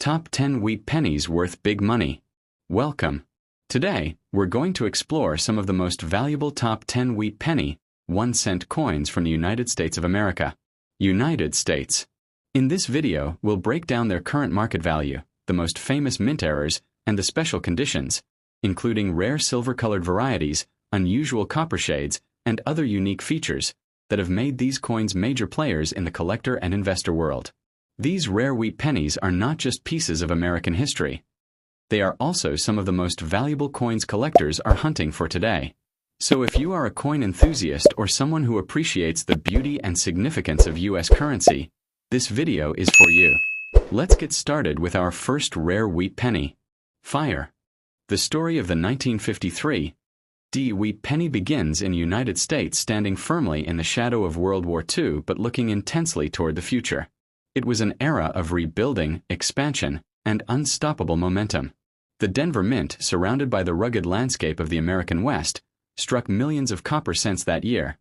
Top 10 Wheat Pennies Worth Big Money. Welcome. Today, we're going to explore some of the most valuable top 10 wheat penny, 1-cent coins from the United States of America. United States. In this video, we'll break down their current market value, the most famous mint errors, and the special conditions, including rare silver-colored varieties, unusual copper shades, and other unique features that have made these coins major players in the collector and investor world. These rare wheat pennies are not just pieces of American history. They are also some of the most valuable coins collectors are hunting for today. So if you are a coin enthusiast or someone who appreciates the beauty and significance of U.S. currency, this video is for you. Let's get started with our first rare wheat penny. Fire. The story of the 1953 D wheat penny begins in the United States, standing firmly in the shadow of World War II but looking intensely toward the future. It was an era of rebuilding, expansion, and unstoppable momentum. The Denver Mint, surrounded by the rugged landscape of the American West, struck millions of copper cents that year.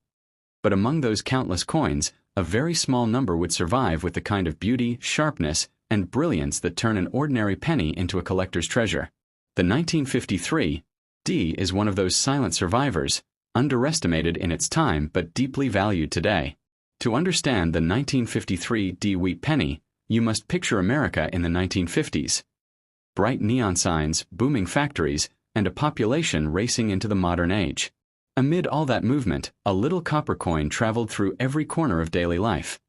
But among those countless coins, a very small number would survive with the kind of beauty, sharpness, and brilliance that turn an ordinary penny into a collector's treasure. The 1953 D is one of those silent survivors, underestimated in its time but deeply valued today. To understand the 1953 D wheat penny, you must picture America in the 1950s. Bright neon signs, booming factories, and a population racing into the modern age. Amid all that movement, a little copper coin traveled through every corner of daily life.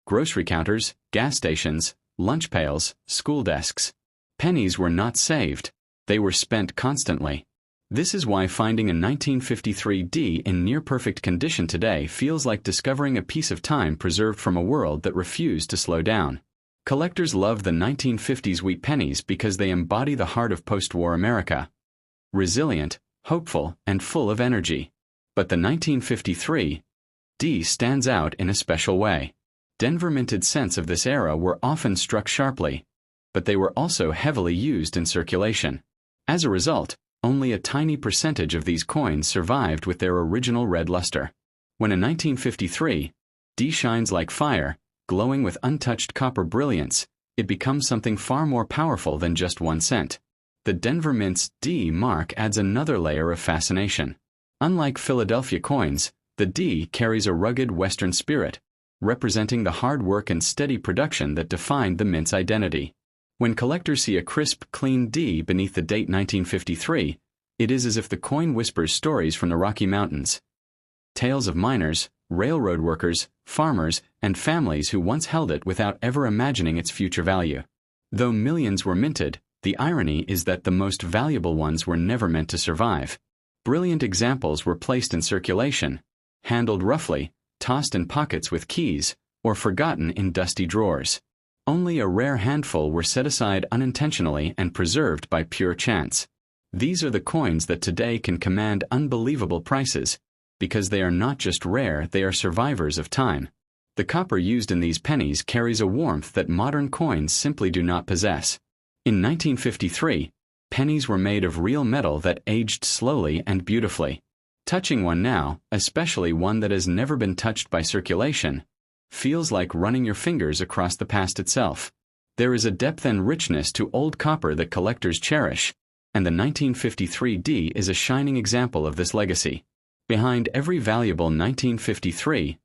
Grocery counters, gas stations, lunch pails, school desks. Pennies were not saved. They were spent constantly. This is why finding a 1953 D in near-perfect condition today feels like discovering a piece of time preserved from a world that refused to slow down. Collectors love the 1950s wheat pennies because they embody the heart of post-war America. Resilient, hopeful, and full of energy. But the 1953 D stands out in a special way. Denver-minted cents of this era were often struck sharply, but they were also heavily used in circulation. As a result, only a tiny percentage of these coins survived with their original red luster. When a 1953 D shines like fire, glowing with untouched copper brilliance, it becomes something far more powerful than just 1 cent. The Denver Mint's D mark adds another layer of fascination. Unlike Philadelphia coins, the D carries a rugged Western spirit, representing the hard work and steady production that defined the Mint's identity. When collectors see a crisp, clean D beneath the date 1953, it is as if the coin whispers stories from the Rocky Mountains. Tales of miners, railroad workers, farmers, and families who once held it without ever imagining its future value. Though millions were minted, the irony is that the most valuable ones were never meant to survive. Brilliant examples were placed in circulation, handled roughly, tossed in pockets with keys, or forgotten in dusty drawers. Only a rare handful were set aside unintentionally and preserved by pure chance. These are the coins that today can command unbelievable prices, because they are not just rare, they are survivors of time. The copper used in these pennies carries a warmth that modern coins simply do not possess. In 1953, pennies were made of real metal that aged slowly and beautifully. Touching one now, especially one that has never been touched by circulation, feels like running your fingers across the past itself. There is a depth and richness to old copper that collectors cherish, and the 1953 D is a shining example of this legacy. Behind every valuable 1953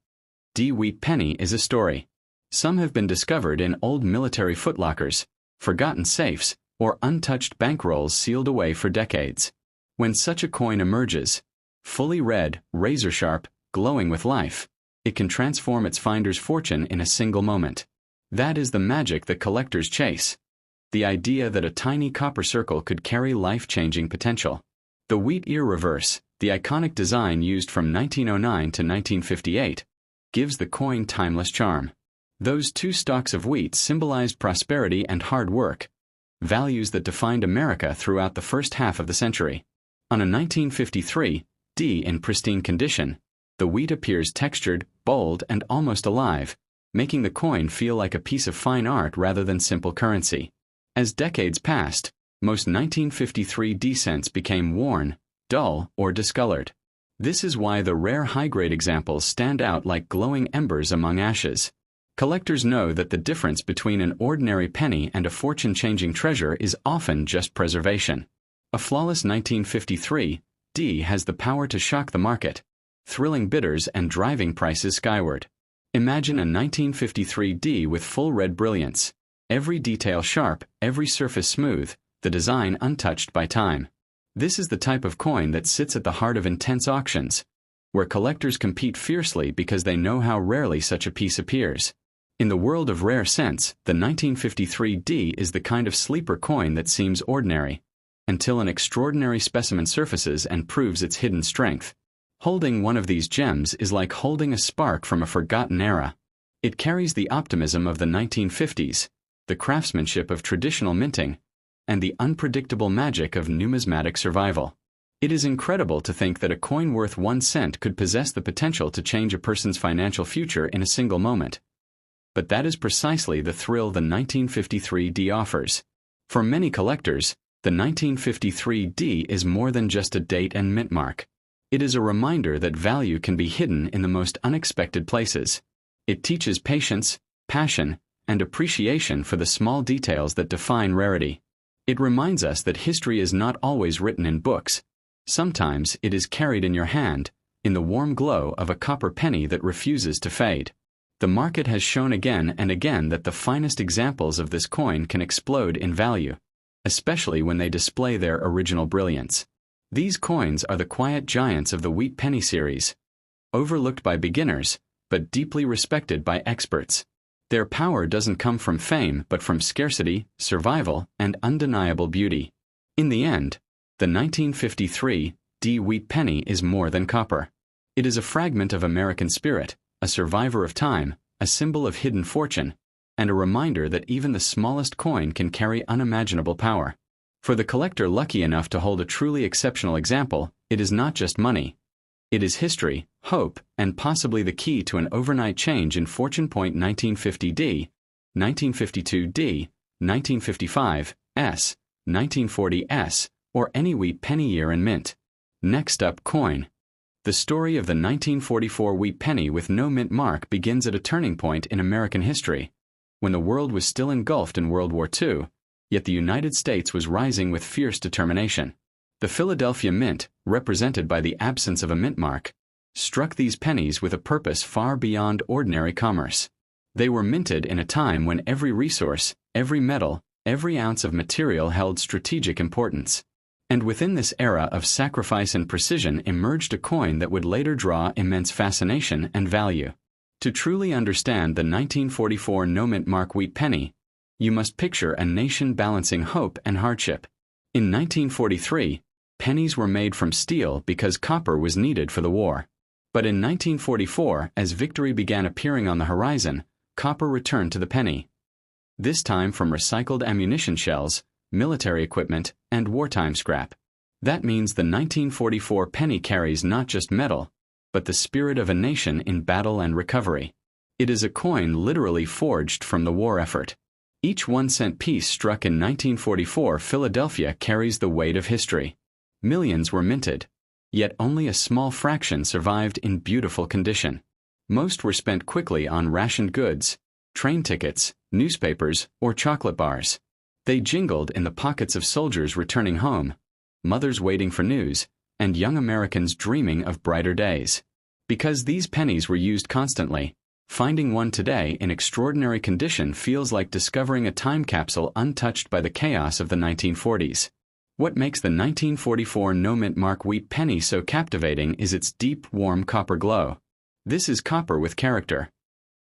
D wheat penny is a story. Some have been discovered in old military footlockers, forgotten safes, or untouched bankrolls sealed away for decades. When such a coin emerges, fully red, razor-sharp, glowing with life, it can transform its finder's fortune in a single moment. That is the magic that collectors chase. The idea that a tiny copper circle could carry life-changing potential. The wheat ear reverse, the iconic design used from 1909 to 1958, gives the coin timeless charm. Those two stalks of wheat symbolized prosperity and hard work, values that defined America throughout the first half of the century. On a 1953 D in pristine condition, the wheat appears textured, bold, and almost alive, making the coin feel like a piece of fine art rather than simple currency. As decades passed, most 1953 D cents became worn, dull, or discolored. This is why the rare high-grade examples stand out like glowing embers among ashes. Collectors know that the difference between an ordinary penny and a fortune-changing treasure is often just preservation. A flawless 1953 D has the power to shock the market, thrilling bidders and driving prices skyward. Imagine a 1953 D with full red brilliance, every detail sharp, every surface smooth, the design untouched by time. This is the type of coin that sits at the heart of intense auctions, where collectors compete fiercely because they know how rarely such a piece appears. In the world of rare cents, the 1953 D is the kind of sleeper coin that seems ordinary, until an extraordinary specimen surfaces and proves its hidden strength. Holding one of these gems is like holding a spark from a forgotten era. It carries the optimism of the 1950s, the craftsmanship of traditional minting, and the unpredictable magic of numismatic survival. It is incredible to think that a coin worth 1 cent could possess the potential to change a person's financial future in a single moment. But that is precisely the thrill the 1953 D offers. For many collectors, the 1953 D is more than just a date and mint mark. It is a reminder that value can be hidden in the most unexpected places. It teaches patience, passion, and appreciation for the small details that define rarity. It reminds us that history is not always written in books. Sometimes it is carried in your hand, in the warm glow of a copper penny that refuses to fade. The market has shown again and again that the finest examples of this coin can explode in value, especially when they display their original brilliance. These coins are the quiet giants of the wheat penny series, overlooked by beginners, but deeply respected by experts. Their power doesn't come from fame but from scarcity, survival, and undeniable beauty. In the end, the 1953 D wheat penny is more than copper. It is a fragment of American spirit, a survivor of time, a symbol of hidden fortune, and a reminder that even the smallest coin can carry unimaginable power. For the collector lucky enough to hold a truly exceptional example, it is not just money. It is history, hope, and possibly the key to an overnight change in fortune. 1950 D, 1952 D, 1955 S, 1940 S, or any wheat penny year and mint. Next up, coin. The story of the 1944 wheat penny with no mint mark begins at a turning point in American history, when the world was still engulfed in World War II, yet the United States was rising with fierce determination. The Philadelphia Mint, represented by the absence of a mint mark, struck these pennies with a purpose far beyond ordinary commerce. They were minted in a time when every resource, every metal, every ounce of material held strategic importance. And within this era of sacrifice and precision emerged a coin that would later draw immense fascination and value. To truly understand the 1944 no-mint mark wheat penny, you must picture a nation balancing hope and hardship. In 1943, pennies were made from steel because copper was needed for the war. But in 1944, as victory began appearing on the horizon, copper returned to the penny. This time from recycled ammunition shells, military equipment, and wartime scrap. That means the 1944 penny carries not just metal, but the spirit of a nation in battle and recovery. It is a coin literally forged from the war effort. Each 1-cent piece struck in 1944 Philadelphia carries the weight of history. Millions were minted, yet only a small fraction survived in beautiful condition. Most were spent quickly on rationed goods, train tickets, newspapers, or chocolate bars. They jingled in the pockets of soldiers returning home, mothers waiting for news, and young Americans dreaming of brighter days. Because these pennies were used constantly, finding one today in extraordinary condition feels like discovering a time capsule untouched by the chaos of the 1940s. What makes the 1944 no-mint mark wheat penny so captivating is its deep, warm copper glow. This is copper with character.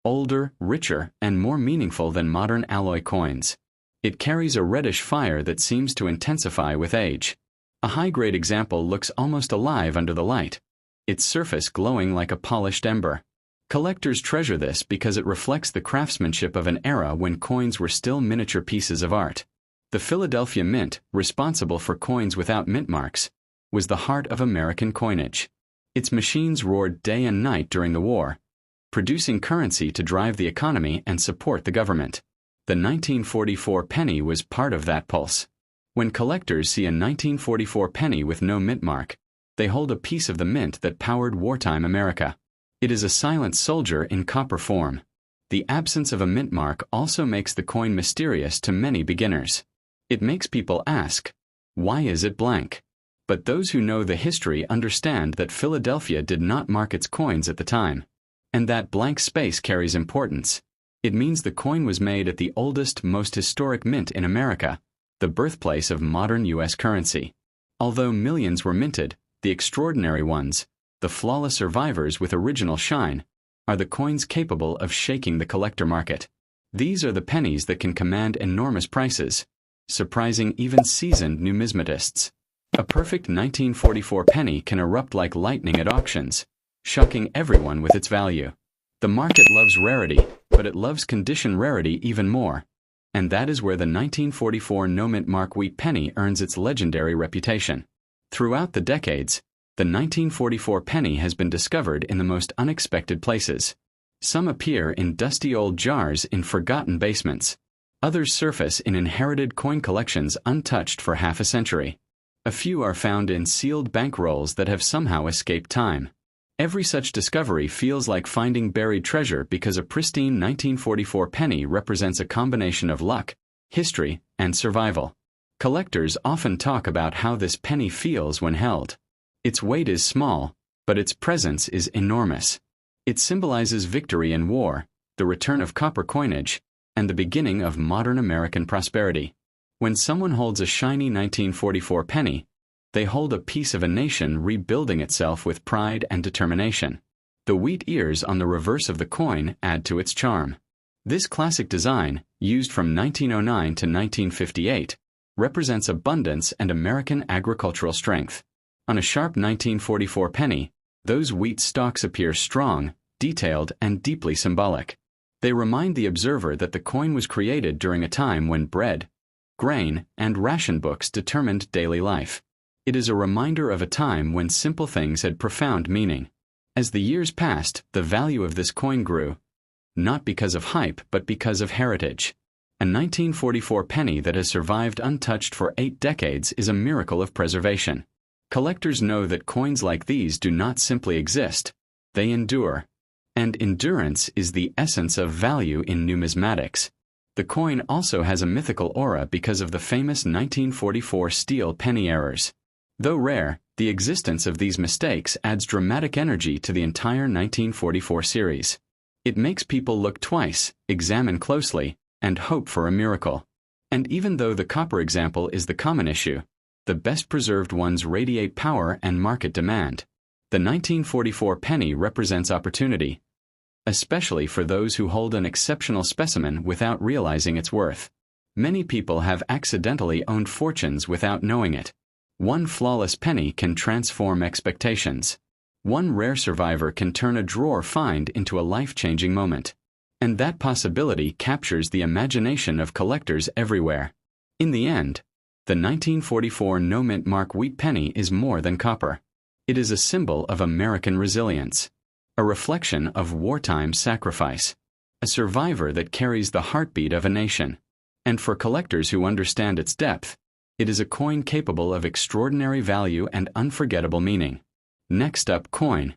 Older, richer, and more meaningful than modern alloy coins. It carries a reddish fire that seems to intensify with age. A high-grade example looks almost alive under the light, its surface glowing like a polished ember. Collectors treasure this because it reflects the craftsmanship of an era when coins were still miniature pieces of art. The Philadelphia Mint, responsible for coins without mint marks, was the heart of American coinage. Its machines roared day and night during the war, producing currency to drive the economy and support the government. The 1944 penny was part of that pulse. When collectors see a 1944 penny with no mint mark, they hold a piece of the mint that powered wartime America. It is a silent soldier in copper form. The absence of a mint mark also makes the coin mysterious to many beginners. It makes people ask, why is it blank? But those who know the history understand that Philadelphia did not mark its coins at the time. And that blank space carries importance. It means the coin was made at the oldest, most historic mint in America, the birthplace of modern U.S. currency. Although millions were minted, the extraordinary ones, the flawless survivors with original shine, are the coins capable of shaking the collector market. These are the pennies that can command enormous prices, surprising even seasoned numismatists. A perfect 1944 penny can erupt like lightning at auctions, shocking everyone with its value. The market loves rarity, but it loves condition rarity even more. And that is where the 1944 no-mint mark wheat penny earns its legendary reputation. Throughout the decades, the 1944 penny has been discovered in the most unexpected places. Some appear in dusty old jars in forgotten basements. Others surface in inherited coin collections untouched for half a century. A few are found in sealed bank rolls that have somehow escaped time. Every such discovery feels like finding buried treasure because a pristine 1944 penny represents a combination of luck, history, and survival. Collectors often talk about how this penny feels when held. Its weight is small, but its presence is enormous. It symbolizes victory in war, the return of copper coinage, and the beginning of modern American prosperity. When someone holds a shiny 1944 penny, they hold a piece of a nation rebuilding itself with pride and determination. The wheat ears on the reverse of the coin add to its charm. This classic design, used from 1909 to 1958, represents abundance and American agricultural strength. On a sharp 1944 penny, those wheat stalks appear strong, detailed, and deeply symbolic. They remind the observer that the coin was created during a time when bread, grain, and ration books determined daily life. It is a reminder of a time when simple things had profound meaning. As the years passed, the value of this coin grew, not because of hype, but because of heritage. A 1944 penny that has survived untouched for 8 decades is a miracle of preservation. Collectors know that coins like these do not simply exist, they endure. And endurance is the essence of value in numismatics. The coin also has a mythical aura because of the famous 1944 steel penny errors. Though rare, the existence of these mistakes adds dramatic energy to the entire 1944 series. It makes people look twice, examine closely, and hope for a miracle. And even though the copper example is the common issue, the best preserved ones radiate power and market demand. The 1944 penny represents opportunity, especially for those who hold an exceptional specimen without realizing its worth. Many people have accidentally owned fortunes without knowing it. One flawless penny can transform expectations. One rare survivor can turn a drawer find into a life-changing moment. And that possibility captures the imagination of collectors everywhere. In the end, the 1944 no-mint mark wheat penny is more than copper. It is a symbol of American resilience, a reflection of wartime sacrifice, a survivor that carries the heartbeat of a nation. And for collectors who understand its depth, it is a coin capable of extraordinary value and unforgettable meaning. Next up, coin.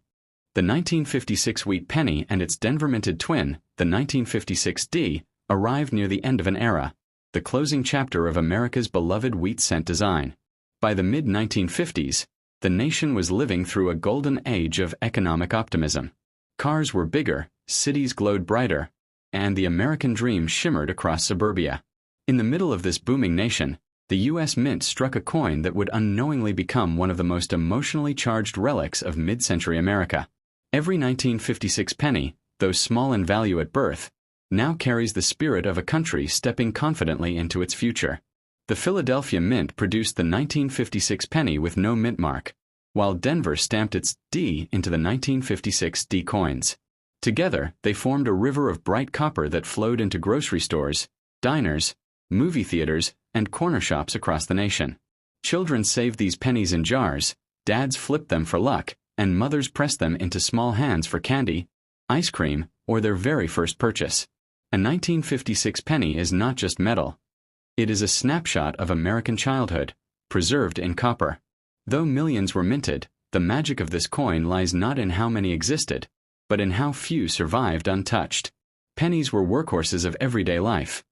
The 1956 wheat penny and its Denver-minted twin, the 1956D, arrived near the end of an era, the closing chapter of America's beloved wheat cent design. By the mid-1950s, the nation was living through a golden age of economic optimism. Cars were bigger, cities glowed brighter, and the American dream shimmered across suburbia. In the middle of this booming nation, the U.S. Mint struck a coin that would unknowingly become one of the most emotionally charged relics of mid-century America. Every 1956 penny, though small in value at birth, now carries the spirit of a country stepping confidently into its future. The Philadelphia Mint produced the 1956 penny with no mint mark, while Denver stamped its D into the 1956 D coins. Together, they formed a river of bright copper that flowed into grocery stores, diners, movie theaters, and corner shops across the nation. Children saved these pennies in jars, dads flipped them for luck, and mothers pressed them into small hands for candy, ice cream, or their very first purchase. A 1956 penny is not just metal. It is a snapshot of American childhood, preserved in copper. Though millions were minted, the magic of this coin lies not in how many existed, but in how few survived untouched. Pennies were workhorses of everyday life.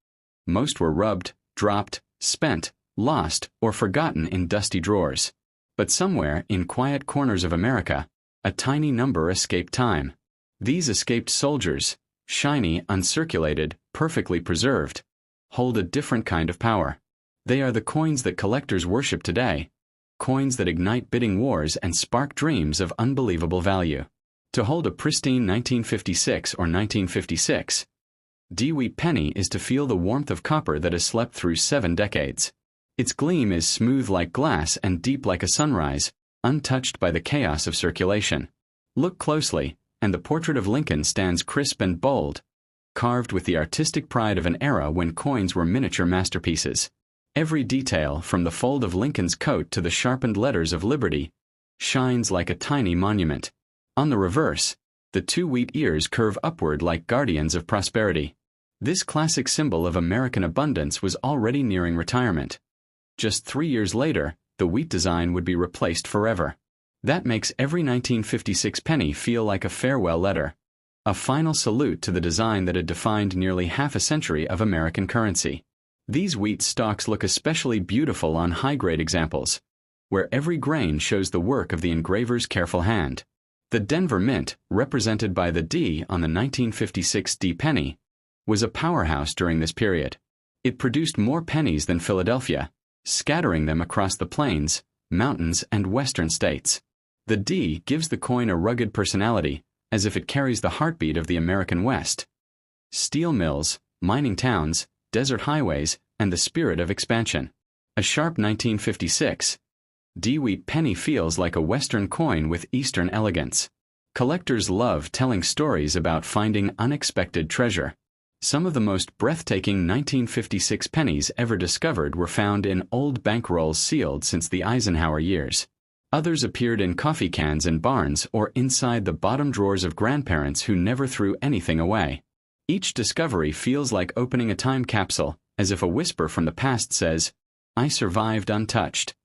Most were rubbed, dropped, spent, lost, or forgotten in dusty drawers. But somewhere, in quiet corners of America, a tiny number escaped time. These escaped soldiers, shiny, uncirculated, perfectly preserved, hold a different kind of power. They are the coins that collectors worship today, coins that ignite bidding wars and spark dreams of unbelievable value. To hold a pristine 1956 or 1956 D-wheat penny is to feel the warmth of copper that has slept through 7 decades. Its gleam is smooth like glass and deep like a sunrise, untouched by the chaos of circulation. Look closely, and the portrait of Lincoln stands crisp and bold, carved with the artistic pride of an era when coins were miniature masterpieces. Every detail, from the fold of Lincoln's coat to the sharpened letters of Liberty, shines like a tiny monument. On the reverse, the 2 wheat ears curve upward like guardians of prosperity. This classic symbol of American abundance was already nearing retirement. Just 3 years later, the wheat design would be replaced forever. That makes every 1956 penny feel like a farewell letter, a final salute to the design that had defined nearly half a century of American currency. These wheat stalks look especially beautiful on high-grade examples, where every grain shows the work of the engraver's careful hand. The Denver Mint, represented by the D on the 1956 D penny, was a powerhouse during this period. It produced more pennies than Philadelphia, scattering them across the plains, mountains, and western states. The D gives the coin a rugged personality, as if it carries the heartbeat of the American West. Steel mills, mining towns, desert highways, and the spirit of expansion. A sharp 1956 D-wheat penny feels like a Western coin with Eastern elegance. Collectors love telling stories about finding unexpected treasure. Some of the most breathtaking 1956 pennies ever discovered were found in old bankrolls sealed since the Eisenhower years. Others appeared in coffee cans in barns or inside the bottom drawers of grandparents who never threw anything away. Each discovery feels like opening a time capsule, as if a whisper from the past says, "I survived untouched.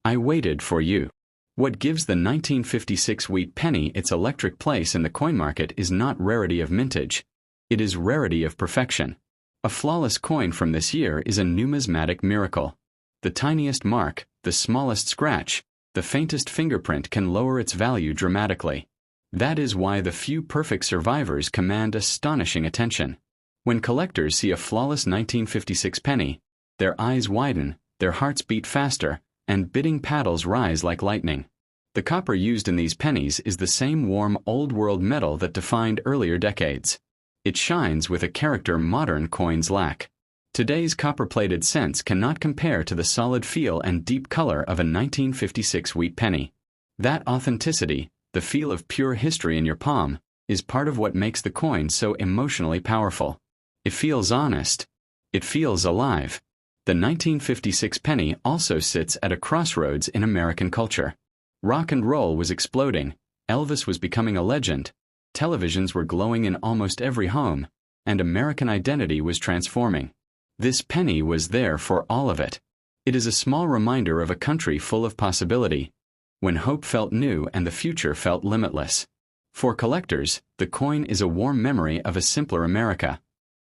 I waited for you." What gives the 1956 wheat penny its electric place in the coin market is not rarity of mintage. It is rarity of perfection. A flawless coin from this year is a numismatic miracle. The tiniest mark, the smallest scratch, the faintest fingerprint can lower its value dramatically. That is why the few perfect survivors command astonishing attention. When collectors see a flawless 1956 penny, their eyes widen, their hearts beat faster, and bidding paddles rise like lightning. The copper used in these pennies is the same warm old-world metal that defined earlier decades. It shines with a character modern coins lack. Today's copper-plated cents cannot compare to the solid feel and deep color of a 1956 wheat penny. That authenticity, the feel of pure history in your palm, is part of what makes the coin so emotionally powerful. It feels honest. It feels alive. The 1956 penny also sits at a crossroads in American culture. Rock and roll was exploding, Elvis was becoming a legend, televisions were glowing in almost every home, and American identity was transforming. This penny was there for all of it. It is a small reminder of a country full of possibility, when hope felt new and the future felt limitless. For collectors, the coin is a warm memory of a simpler America,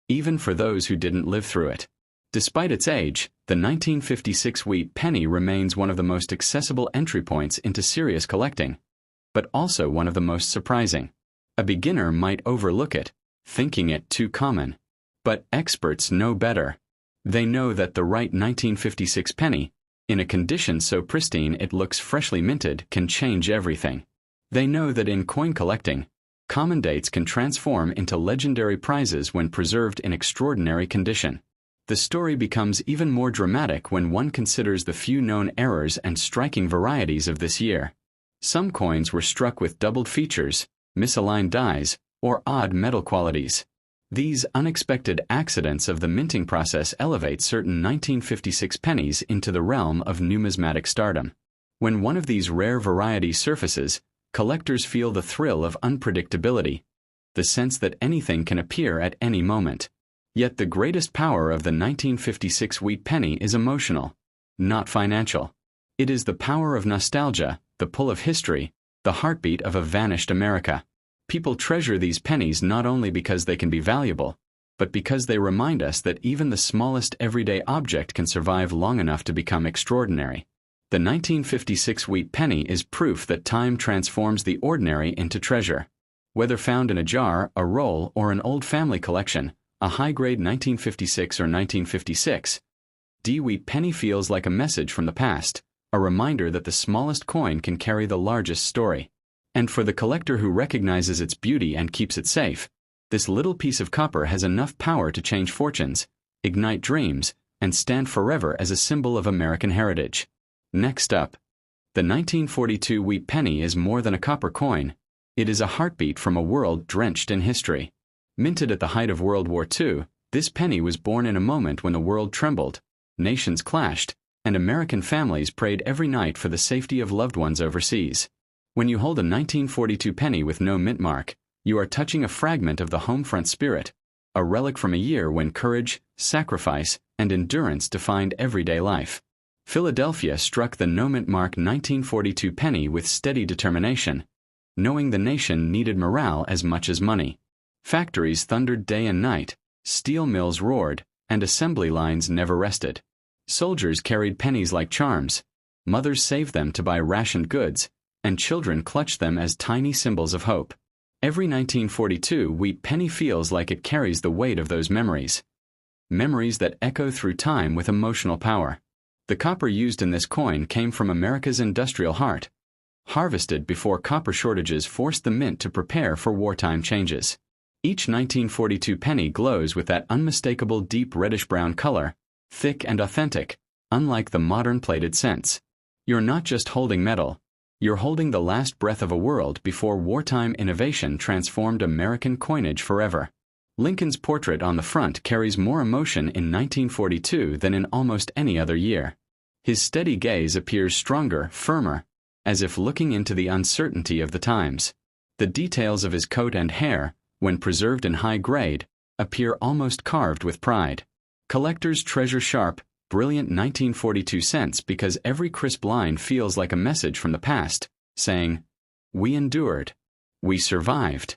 even for those who didn't live through it. Despite its age, the 1956 wheat penny remains one of the most accessible entry points into serious collecting, but also one of the most surprising. A beginner might overlook it, thinking it too common. But experts know better. They know that the right 1956 penny, in a condition so pristine it looks freshly minted, can change everything. They know that in coin collecting, common dates can transform into legendary prizes when preserved in extraordinary condition. The story becomes even more dramatic when one considers the few known errors and striking varieties of this year. Some coins were struck with doubled features, misaligned dies, or odd metal qualities. These unexpected accidents of the minting process elevate certain 1956 pennies into the realm of numismatic stardom. When one of these rare varieties surfaces, collectors feel the thrill of unpredictability, the sense that anything can appear at any moment. Yet the greatest power of the 1956 wheat penny is emotional, not financial. It is the power of nostalgia, the pull of history, the heartbeat of a vanished America. People treasure these pennies not only because they can be valuable, but because they remind us that even the smallest everyday object can survive long enough to become extraordinary. The 1956 wheat penny is proof that time transforms the ordinary into treasure. Whether found in a jar, a roll, or an old family collection, a high-grade 1956 or 1956, D wheat penny feels like a message from the past, a reminder that the smallest coin can carry the largest story. And for the collector who recognizes its beauty and keeps it safe, this little piece of copper has enough power to change fortunes, ignite dreams, and stand forever as a symbol of American heritage. Next up, the 1942 wheat penny is more than a copper coin. It is a heartbeat from a world drenched in history. Minted at the height of World War II, this penny was born in a moment when the world trembled, nations clashed, and American families prayed every night for the safety of loved ones overseas. When you hold a 1942 penny with no mint mark, you are touching a fragment of the home front spirit, a relic from a year when courage, sacrifice, and endurance defined everyday life. Philadelphia struck the no mint mark 1942 penny with steady determination, knowing the nation needed morale as much as money. Factories thundered day and night, steel mills roared, and assembly lines never rested. Soldiers carried pennies like charms, mothers saved them to buy rationed goods, and children clutched them as tiny symbols of hope. Every 1942 wheat penny feels like it carries the weight of those memories. Memories that echo through time with emotional power. The copper used in this coin came from America's industrial heart, harvested before copper shortages forced the mint to prepare for wartime changes. Each 1942 penny glows with that unmistakable deep reddish-brown color, thick and authentic, unlike the modern plated cents. You're not just holding metal, you're holding the last breath of a world before wartime innovation transformed American coinage forever. Lincoln's portrait on the front carries more emotion in 1942 than in almost any other year. His steady gaze appears stronger, firmer, as if looking into the uncertainty of the times. The details of his coat and hair, when preserved in high grade, appear almost carved with pride. Collectors treasure sharp, brilliant 1942 cents because every crisp line feels like a message from the past, saying, "We endured. We survived."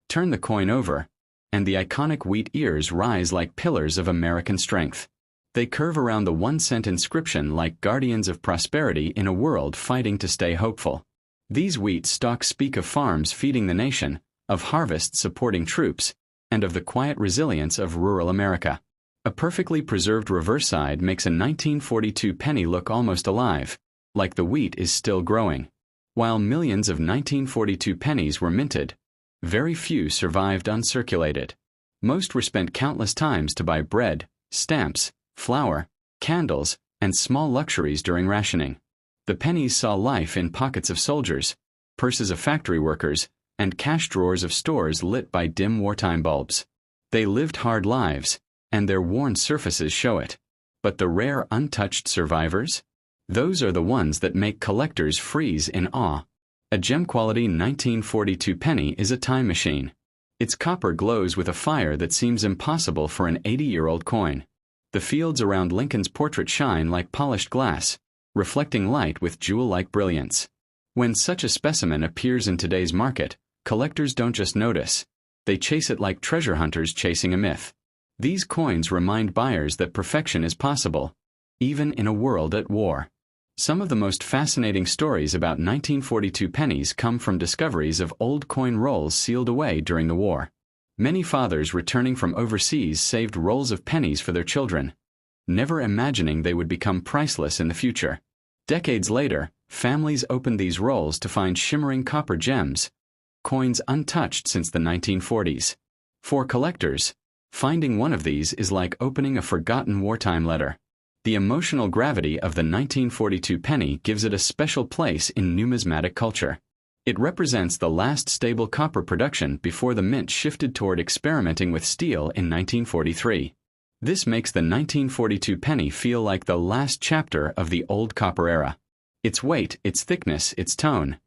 Turn the coin over, and the iconic wheat ears rise like pillars of American strength. They curve around the 1-cent inscription like guardians of prosperity in a world fighting to stay hopeful. These wheat stalks speak of farms feeding the nation, of harvests supporting troops, and of the quiet resilience of rural America. A perfectly preserved reverse side makes a 1942 penny look almost alive, like the wheat is still growing. While millions of 1942 pennies were minted, very few survived uncirculated. Most were spent countless times to buy bread, stamps, flour, candles, and small luxuries during rationing. The pennies saw life in pockets of soldiers, purses of factory workers, and cash drawers of stores lit by dim wartime bulbs. They lived hard lives, and their worn surfaces show it. But the rare untouched survivors? Those are the ones that make collectors freeze in awe. A gem-quality 1942 penny is a time machine. Its copper glows with a fire that seems impossible for an 80-year-old coin. The fields around Lincoln's portrait shine like polished glass, reflecting light with jewel-like brilliance. When such a specimen appears in today's market, collectors don't just notice. They chase it like treasure hunters chasing a myth. These coins remind buyers that perfection is possible, even in a world at war. Some of the most fascinating stories about 1942 pennies come from discoveries of old coin rolls sealed away during the war. Many fathers returning from overseas saved rolls of pennies for their children, never imagining they would become priceless in the future. Decades later, families opened these rolls to find shimmering copper gems, coins untouched since the 1940s. For collectors, finding one of these is like opening a forgotten wartime letter. The emotional gravity of the 1942 penny gives it a special place in numismatic culture. It represents the last stable copper production before the mint shifted toward experimenting with steel in 1943. This makes the 1942 penny feel like the last chapter of the old copper era. Its weight, its thickness, its tone,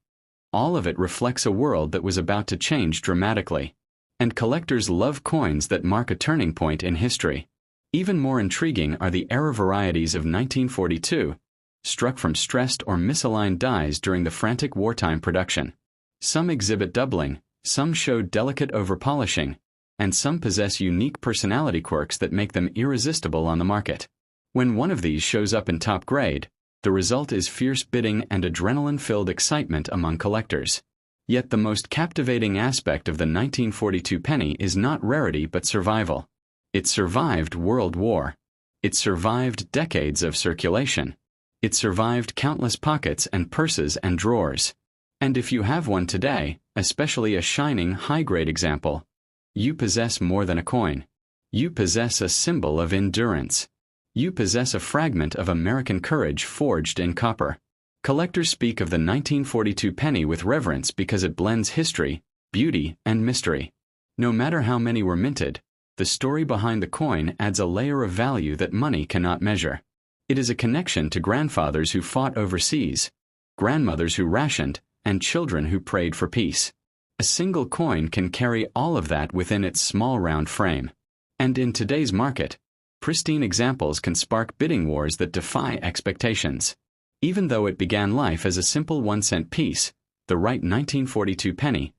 all of it reflects a world that was about to change dramatically. And collectors love coins that mark a turning point in history. Even more intriguing are the era varieties of 1942, struck from stressed or misaligned dies during the frantic wartime production. Some exhibit doubling, some show delicate overpolishing, and some possess unique personality quirks that make them irresistible on the market. When one of these shows up in top grade, the result is fierce bidding and adrenaline-filled excitement among collectors. Yet the most captivating aspect of the 1942 penny is not rarity but survival. It survived World War. It survived decades of circulation. It survived countless pockets and purses and drawers. And if you have one today, especially a shining high-grade example, you possess more than a coin. You possess a symbol of endurance. You possess a fragment of American courage forged in copper. Collectors speak of the 1942 penny with reverence because it blends history, beauty, and mystery. No matter how many were minted, the story behind the coin adds a layer of value that money cannot measure. It is a connection to grandfathers who fought overseas, grandmothers who rationed, and children who prayed for peace. A single coin can carry all of that within its small round frame. And in today's market, pristine examples can spark bidding wars that defy expectations. Even though it began life as a simple 1-cent piece, the right 1942 penny,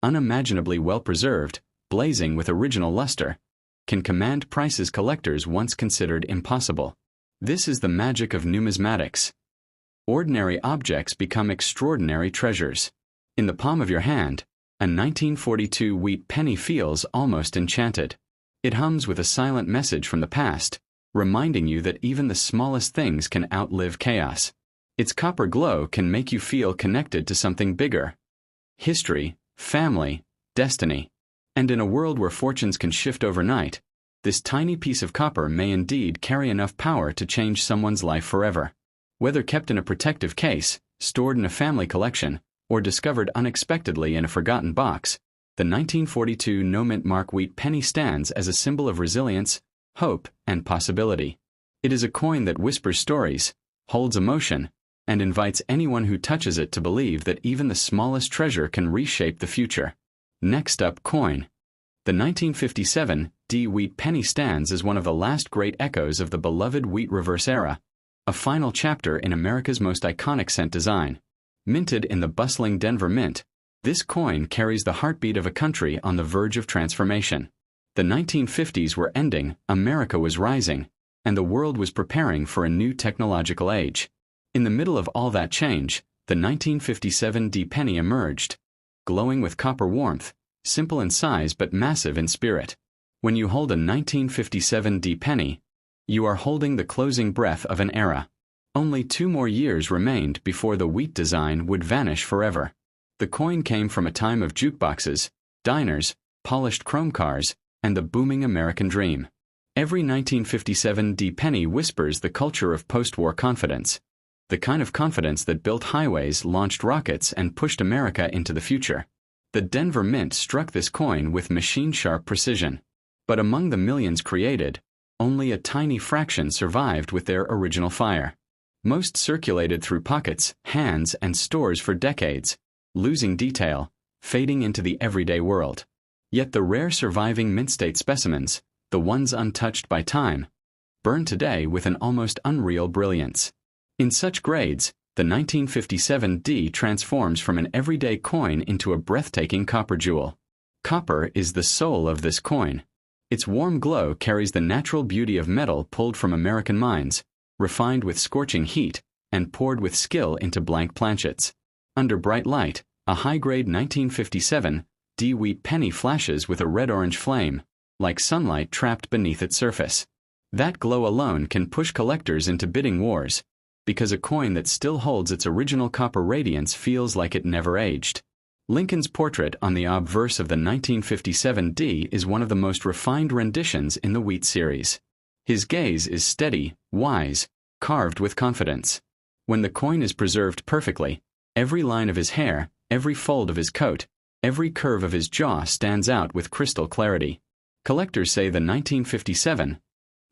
unimaginably well-preserved, blazing with original luster, can command prices collectors once considered impossible. This is the magic of numismatics. Ordinary objects become extraordinary treasures. In the palm of your hand, a 1942 wheat penny feels almost enchanted. It hums with a silent message from the past, reminding you that even the smallest things can outlive chaos. Its copper glow can make you feel connected to something bigger. History, family, destiny. And in a world where fortunes can shift overnight, this tiny piece of copper may indeed carry enough power to change someone's life forever. Whether kept in a protective case, stored in a family collection, or discovered unexpectedly in a forgotten box, the 1942 no-mint mark wheat penny stands as a symbol of resilience, hope, and possibility. It is a coin that whispers stories, holds emotion, and invites anyone who touches it to believe that even the smallest treasure can reshape the future. Next up, coin. The 1957 D wheat penny stands as one of the last great echoes of the beloved wheat reverse era, a final chapter in America's most iconic cent design. Minted in the bustling Denver Mint, this coin carries the heartbeat of a country on the verge of transformation. The 1950s were ending, America was rising, and the world was preparing for a new technological age. In the middle of all that change, the 1957 D penny emerged, glowing with copper warmth, simple in size but massive in spirit. When you hold a 1957 D penny, you are holding the closing breath of an era. Only 2 more years remained before the wheat design would vanish forever. The coin came from a time of jukeboxes, diners, polished chrome cars, and the booming American dream. Every 1957 D penny whispers the culture of post-war confidence, the kind of confidence that built highways, launched rockets, and pushed America into the future. The Denver Mint struck this coin with machine-sharp precision. But among the millions created, only a tiny fraction survived with their original fire. Most circulated through pockets, hands, and stores for decades, losing detail, fading into the everyday world. Yet the rare surviving mint-state specimens, the ones untouched by time, burn today with an almost unreal brilliance. In such grades, the 1957 D transforms from an everyday coin into a breathtaking copper jewel. Copper is the soul of this coin. Its warm glow carries the natural beauty of metal pulled from American mines, refined with scorching heat, and poured with skill into blank planchets. Under bright light, a high-grade 1957 D wheat penny flashes with a red-orange flame, like sunlight trapped beneath its surface. That glow alone can push collectors into bidding wars, because a coin that still holds its original copper radiance feels like it never aged. Lincoln's portrait on the obverse of the 1957 D is one of the most refined renditions in the wheat series. His gaze is steady, wise, carved with confidence. When the coin is preserved perfectly, every line of his hair, every fold of his coat, every curve of his jaw stands out with crystal clarity. Collectors say the 1957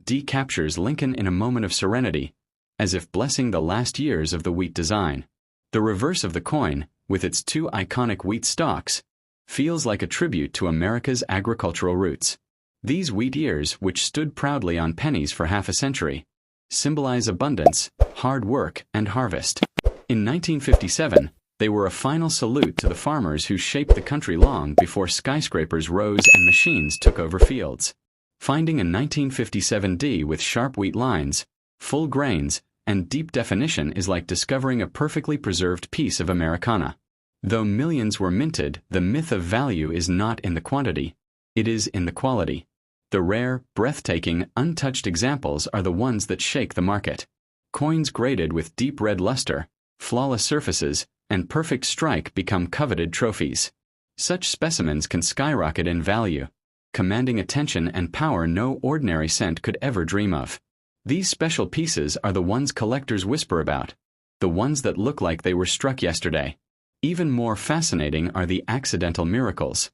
D captures Lincoln in a moment of serenity, as if blessing the last years of the wheat design. The reverse of the coin, with its 2 iconic wheat stalks, feels like a tribute to America's agricultural roots. These wheat ears, which stood proudly on pennies for half a century, symbolize abundance, hard work, and harvest. In 1957, They were a final salute to the farmers who shaped the country long before skyscrapers rose and machines took over fields. Finding a 1957 D with sharp wheat lines, full grains, and deep definition is like discovering a perfectly preserved piece of Americana. Though millions were minted, the myth of value is not in the quantity, it is in the quality. The rare, breathtaking, untouched examples are the ones that shake the market. Coins graded with deep red luster, flawless surfaces, and perfect strike become coveted trophies. Such specimens can skyrocket in value, commanding attention and power no ordinary cent could ever dream of. These special pieces are the ones collectors whisper about, the ones that look like they were struck yesterday. Even more fascinating are the accidental miracles.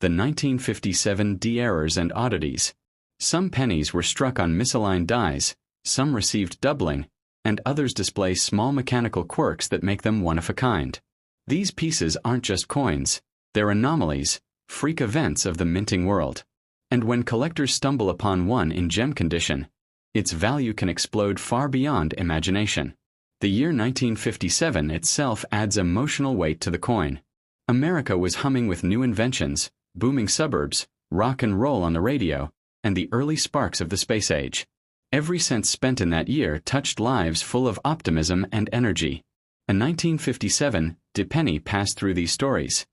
The 1957 D errors and oddities. Some pennies were struck on misaligned dies, some received doubling, and others display small mechanical quirks that make them one of a kind. These pieces aren't just coins, they're anomalies, freak events of the minting world. And when collectors stumble upon one in gem condition, its value can explode far beyond imagination. The year 1957 itself adds emotional weight to the coin. America was humming with new inventions, booming suburbs, rock and roll on the radio, and the early sparks of the space age. Every cent spent in that year touched lives full of optimism and energy. A 1957 D penny passed through these stories.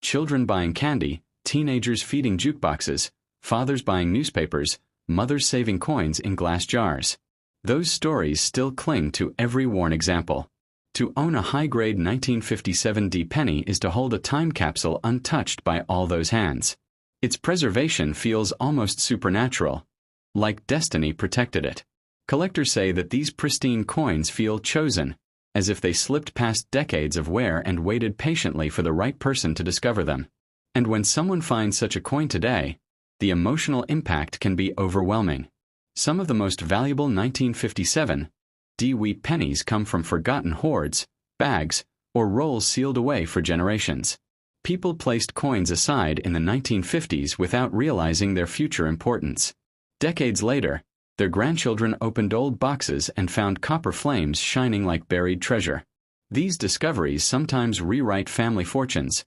Children buying candy, teenagers feeding jukeboxes, fathers buying newspapers, mothers saving coins in glass jars. Those stories still cling to every worn example. To own a high-grade 1957 D penny is to hold a time capsule untouched by all those hands. Its preservation feels almost supernatural, like destiny protected it. Collectors say that these pristine coins feel chosen, as if they slipped past decades of wear and waited patiently for the right person to discover them. And when someone finds such a coin today, the emotional impact can be overwhelming. Some of the most valuable 1957 D wheat pennies come from forgotten hoards, bags, or rolls sealed away for generations. People placed coins aside in the 1950s without realizing their future importance. Decades later, their grandchildren opened old boxes and found copper flames shining like buried treasure. These discoveries sometimes rewrite family fortunes,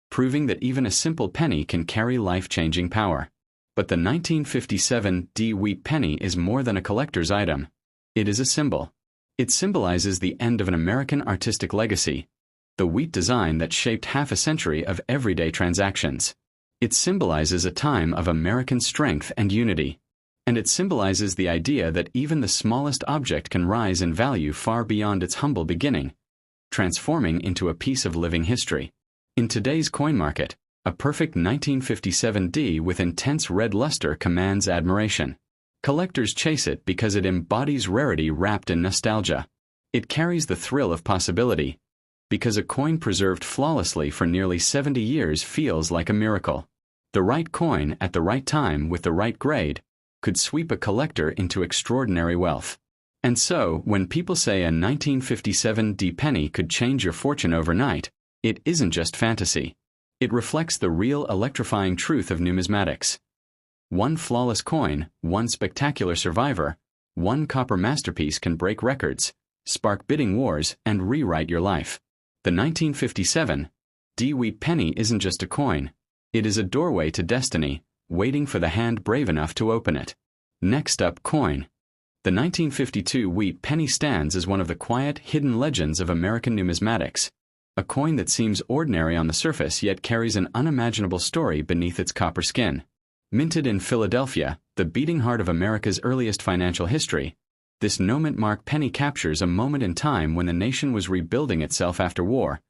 proving that even a simple penny can carry life-changing power. But the 1957 D wheat penny is more than a collector's item. It is a symbol. It symbolizes the end of an American artistic legacy, the wheat design that shaped half a century of everyday transactions. It symbolizes a time of American strength and unity. And it symbolizes the idea that even the smallest object can rise in value far beyond its humble beginning, transforming into a piece of living history. In today's coin market, a perfect 1957 D with intense red luster commands admiration. Collectors chase it because it embodies rarity wrapped in nostalgia. It carries the thrill of possibility, because a coin preserved flawlessly for nearly 70 years feels like a miracle. The right coin at the right time with the right grade could sweep a collector into extraordinary wealth. And so, when people say a 1957 D penny could change your fortune overnight, it isn't just fantasy. It reflects the real electrifying truth of numismatics. One flawless coin, one spectacular survivor, one copper masterpiece can break records, spark bidding wars, and rewrite your life. The 1957 D wheat penny isn't just a coin. It is a doorway to destiny, waiting for the hand brave enough to open it. Next up, coin. The 1952 wheat penny stands as one of the quiet, hidden legends of American numismatics. A coin that seems ordinary on the surface yet carries an unimaginable story beneath its copper skin. Minted in Philadelphia, the beating heart of America's earliest financial history, this no-mint-mark penny captures a moment in time when the nation was rebuilding itself after war,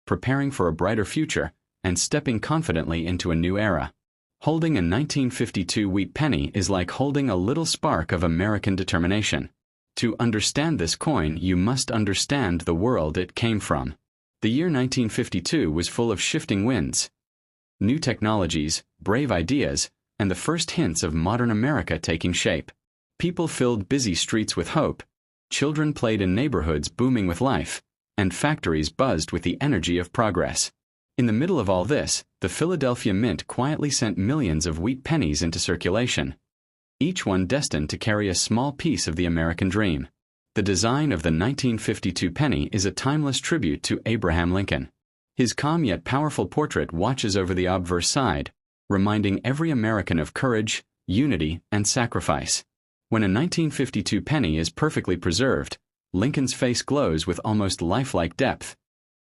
preparing for a brighter future, and stepping confidently into a new era. Holding a 1952 wheat penny is like holding a little spark of American determination. To understand this coin, you must understand the world it came from. The year 1952 was full of shifting winds, new technologies, brave ideas, and the first hints of modern America taking shape. People filled busy streets with hope, children played in neighborhoods booming with life, and factories buzzed with the energy of progress. In the middle of all this, the Philadelphia Mint quietly sent millions of wheat pennies into circulation, each one destined to carry a small piece of the American dream. The design of the 1952 penny is a timeless tribute to Abraham Lincoln. His calm yet powerful portrait watches over the obverse side, reminding every American of courage, unity, and sacrifice. When a 1952 penny is perfectly preserved, Lincoln's face glows with almost lifelike depth.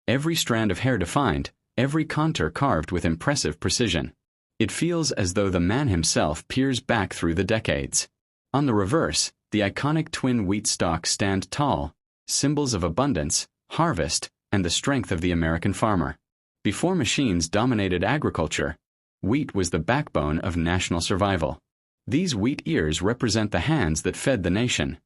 Every strand of hair defined, every contour carved with impressive precision. It feels as though the man himself peers back through the decades. On the reverse, the iconic twin wheat stalks stand tall, symbols of abundance, harvest, and the strength of the American farmer. Before machines dominated agriculture, wheat was the backbone of national survival. These wheat ears represent the hands that fed the nation.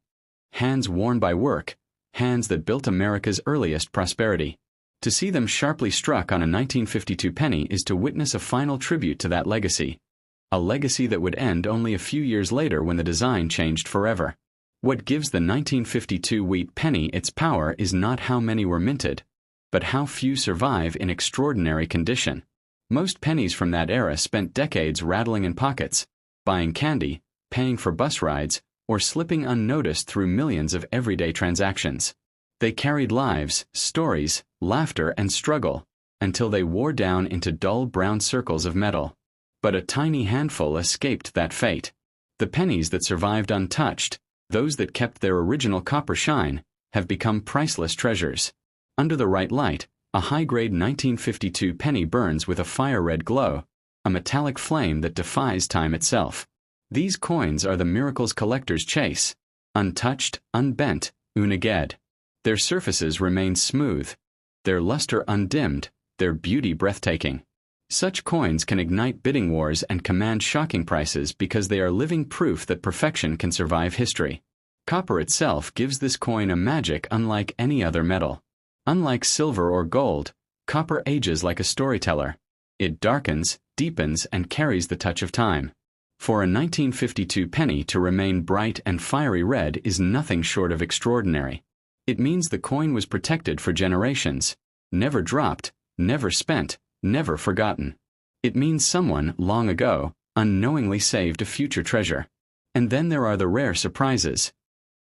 Hands worn by work, hands that built America's earliest prosperity. To see them sharply struck on a 1952 penny is to witness a final tribute to that legacy. A legacy that would end only a few years later when the design changed forever. What gives the 1952 wheat penny its power is not how many were minted, but how few survive in extraordinary condition. Most pennies from that era spent decades rattling in pockets, buying candy, paying for bus rides, or slipping unnoticed through millions of everyday transactions. They carried lives, stories, laughter, and struggle, until they wore down into dull brown circles of metal. But a tiny handful escaped that fate. The pennies that survived untouched, those that kept their original copper shine, have become priceless treasures. Under the right light, a high-grade 1952 penny burns with a fire-red glow, a metallic flame that defies time itself. These coins are the miracles collectors chase, untouched, unbent, unaged. Their surfaces remain smooth, their luster undimmed, their beauty breathtaking. Such coins can ignite bidding wars and command shocking prices because they are living proof that perfection can survive history. Copper itself gives this coin a magic unlike any other metal. Unlike silver or gold, copper ages like a storyteller. It darkens, deepens, and carries the touch of time. For a 1952 penny to remain bright and fiery red is nothing short of extraordinary. It means the coin was protected for generations, never dropped, never spent, never forgotten. It means someone, long ago, unknowingly saved a future treasure. And then there are the rare surprises.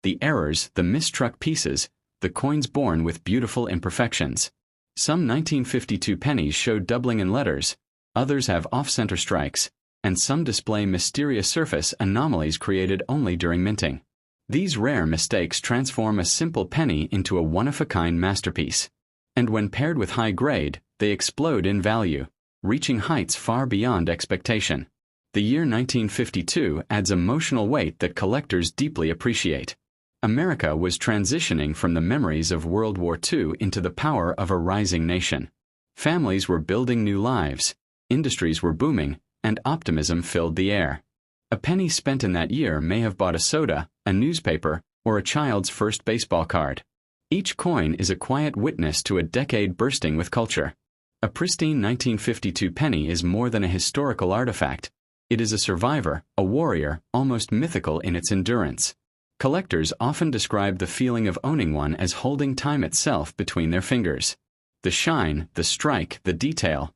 The errors, the mistruck pieces, the coins born with beautiful imperfections. Some 1952 pennies show doubling in letters, others have off-center strikes, and some display mysterious surface anomalies created only during minting. These rare mistakes transform a simple penny into a one-of-a-kind masterpiece. And when paired with high grade, they explode in value, reaching heights far beyond expectation. The year 1952 adds emotional weight that collectors deeply appreciate. America was transitioning from the memories of World War II into the power of a rising nation. Families were building new lives, industries were booming, and optimism filled the air. A penny spent in that year may have bought a soda, a newspaper, or a child's first baseball card. Each coin is a quiet witness to a decade bursting with culture. A pristine 1952 penny is more than a historical artifact. It is a survivor, a warrior, almost mythical in its endurance. Collectors often describe the feeling of owning one as holding time itself between their fingers. The shine, the strike, the detail.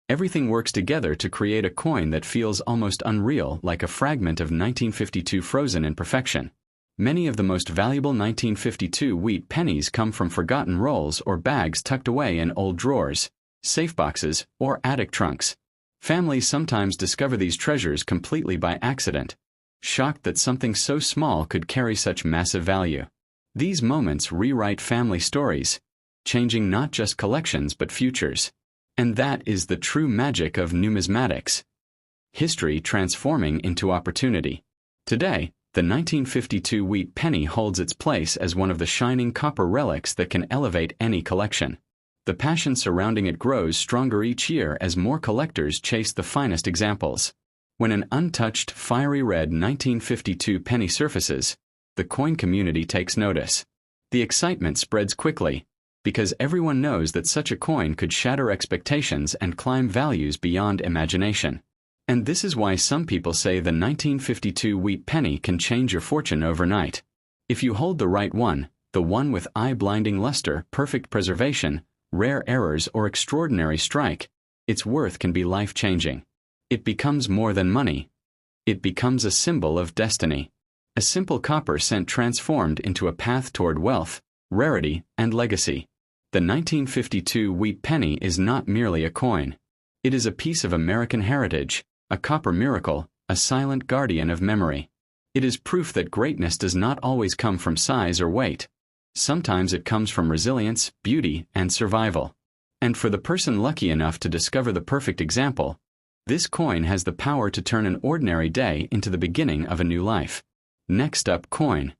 Everything works together to create a coin that feels almost unreal, like a fragment of 1952 frozen in perfection. Many of the most valuable 1952 wheat pennies come from forgotten rolls or bags tucked away in old drawers, safe boxes, or attic trunks. Families sometimes discover these treasures completely by accident, shocked that something so small could carry such massive value. These moments rewrite family stories, changing not just collections but futures. And that is the true magic of numismatics. History transforming into opportunity. Today, the 1952 wheat penny holds its place as one of the shining copper relics that can elevate any collection. The passion surrounding it grows stronger each year as more collectors chase the finest examples. When an untouched, fiery red 1952 penny surfaces, the coin community takes notice. The excitement spreads quickly, because everyone knows that such a coin could shatter expectations and climb values beyond imagination. And this is why some people say the 1952 wheat penny can change your fortune overnight. If you hold the right one, the one with eye-blinding luster, perfect preservation, rare errors, or extraordinary strike, its worth can be life-changing. It becomes more than money. It becomes a symbol of destiny. A simple copper cent transformed into a path toward wealth, rarity, and legacy. The 1952 wheat penny is not merely a coin. It is a piece of American heritage, a copper miracle, a silent guardian of memory. It is proof that greatness does not always come from size or weight. Sometimes it comes from resilience, beauty, and survival. And for the person lucky enough to discover the perfect example, this coin has the power to turn an ordinary day into the beginning of a new life. Next up, coin.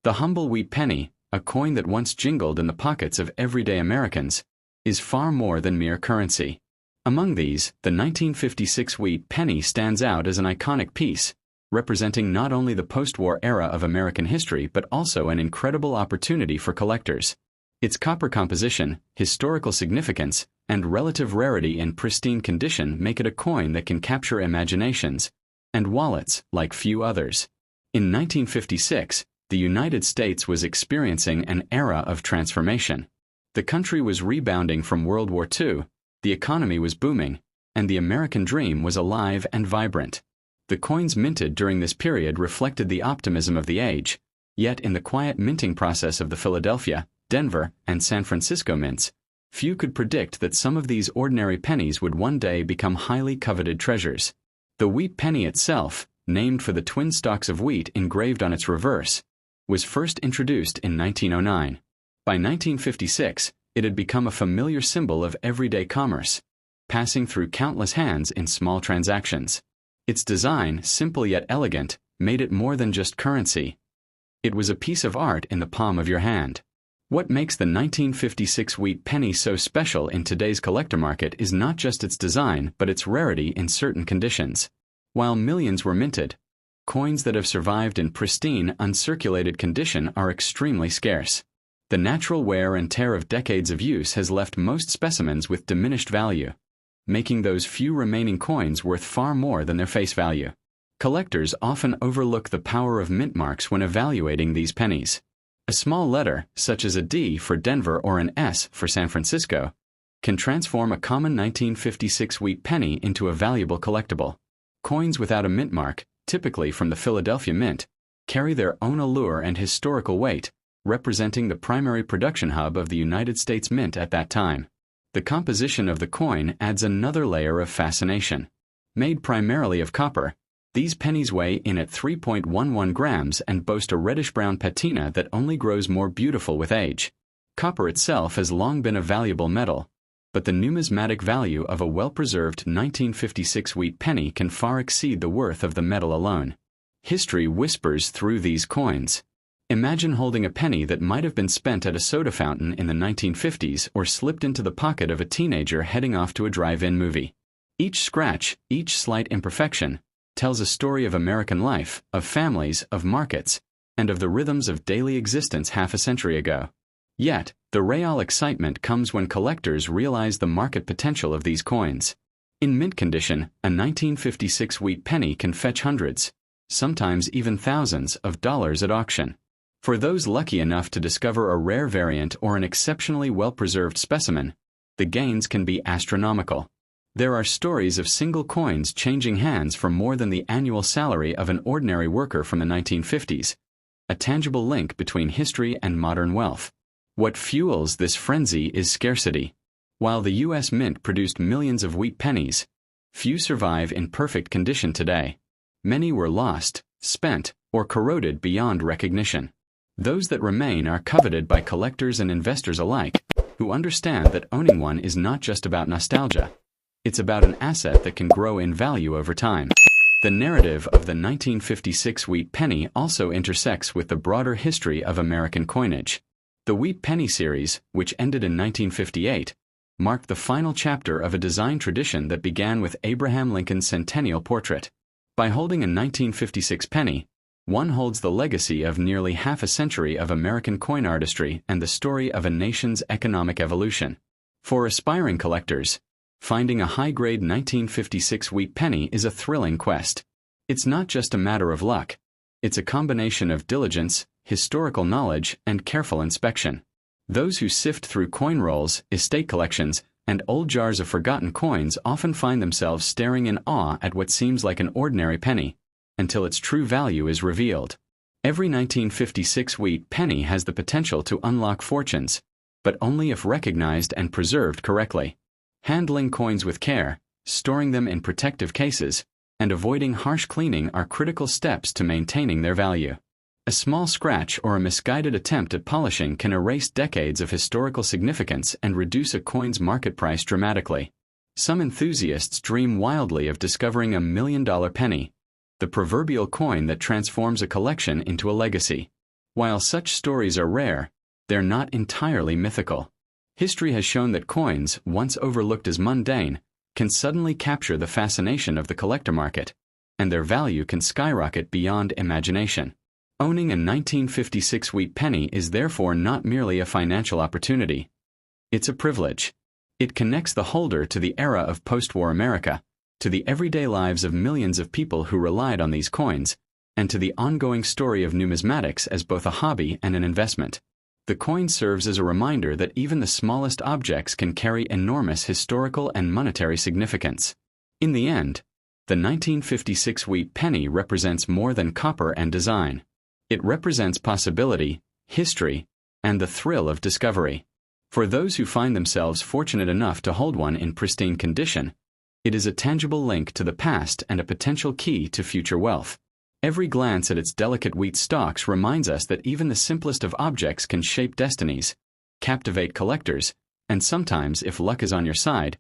The humble wheat penny, a coin that once jingled in the pockets of everyday Americans, is far more than mere currency. Among these, the 1956 wheat penny stands out as an iconic piece, representing not only the post-war era of American history but also an incredible opportunity for collectors. Its copper composition, historical significance, and relative rarity in pristine condition make it a coin that can capture imaginations and wallets like few others. In 1956, the United States was experiencing an era of transformation. The country was rebounding from World War II, the economy was booming, and the American dream was alive and vibrant. The coins minted during this period reflected the optimism of the age, yet in the quiet minting process of the Philadelphia, Denver, and San Francisco mints, few could predict that some of these ordinary pennies would one day become highly coveted treasures. The wheat penny itself, named for the twin stalks of wheat engraved on its reverse, was first introduced in 1909. By 1956, it had become a familiar symbol of everyday commerce, passing through countless hands in small transactions. Its design, simple yet elegant, made it more than just currency. It was a piece of art in the palm of your hand. What makes the 1956 wheat penny so special in today's collector market is not just its design but its rarity in certain conditions. While millions were minted, coins that have survived in pristine, uncirculated condition are extremely scarce. The natural wear and tear of decades of use has left most specimens with diminished value, making those few remaining coins worth far more than their face value. Collectors often overlook the power of mint marks when evaluating these pennies. A small letter, such as a D for Denver or an S for San Francisco, can transform a common 1956 wheat penny into a valuable collectible. Coins without a mint mark, typically from the Philadelphia Mint, carry their own allure and historical weight, representing the primary production hub of the United States Mint at that time. The composition of the coin adds another layer of fascination. Made primarily of copper, these pennies weigh in at 3.11 grams and boast a reddish-brown patina that only grows more beautiful with age. Copper itself has long been a valuable metal, but the numismatic value of a well-preserved 1956 wheat penny can far exceed the worth of the metal alone. History whispers through these coins. Imagine holding a penny that might have been spent at a soda fountain in the 1950s or slipped into the pocket of a teenager heading off to a drive-in movie. Each scratch, each slight imperfection, tells a story of American life, of families, of markets, and of the rhythms of daily existence half a century ago. Yet, the real excitement comes when collectors realize the market potential of these coins. In mint condition, a 1956 wheat penny can fetch hundreds, sometimes even thousands, of dollars at auction. For those lucky enough to discover a rare variant or an exceptionally well-preserved specimen, the gains can be astronomical. There are stories of single coins changing hands for more than the annual salary of an ordinary worker from the 1950s, a tangible link between history and modern wealth. What fuels this frenzy is scarcity. While the U.S. Mint produced millions of wheat pennies, few survive in perfect condition today. Many were lost, spent, or corroded beyond recognition. Those that remain are coveted by collectors and investors alike, who understand that owning one is not just about nostalgia. It's about an asset that can grow in value over time. The narrative of the 1956 wheat penny also intersects with the broader history of American coinage. The wheat penny series, which ended in 1958, marked the final chapter of a design tradition that began with Abraham Lincoln's centennial portrait. By holding a 1956 penny, one holds the legacy of nearly half a century of American coin artistry and the story of a nation's economic evolution. For aspiring collectors, finding a high-grade 1956 wheat penny is a thrilling quest. It's not just a matter of luck. It's a combination of diligence, historical knowledge, and careful inspection. Those who sift through coin rolls, estate collections, and old jars of forgotten coins often find themselves staring in awe at what seems like an ordinary penny, until its true value is revealed. Every 1956 wheat penny has the potential to unlock fortunes, but only if recognized and preserved correctly. Handling coins with care, storing them in protective cases, and avoiding harsh cleaning are critical steps to maintaining their value. A small scratch or a misguided attempt at polishing can erase decades of historical significance and reduce a coin's market price dramatically. Some enthusiasts dream wildly of discovering a $1 million penny, the proverbial coin that transforms a collection into a legacy. While such stories are rare, they're not entirely mythical. History has shown that coins, once overlooked as mundane, can suddenly capture the fascination of the collector market, and their value can skyrocket beyond imagination. Owning a 1956 wheat penny is therefore not merely a financial opportunity. It's a privilege. It connects the holder to the era of post-war America, to the everyday lives of millions of people who relied on these coins, and to the ongoing story of numismatics as both a hobby and an investment. The coin serves as a reminder that even the smallest objects can carry enormous historical and monetary significance. In the end, the 1956 wheat penny represents more than copper and design. It represents possibility, history, and the thrill of discovery. For those who find themselves fortunate enough to hold one in pristine condition, it is a tangible link to the past and a potential key to future wealth. Every glance at its delicate wheat stalks reminds us that even the simplest of objects can shape destinies, captivate collectors, and sometimes, if luck is on your side,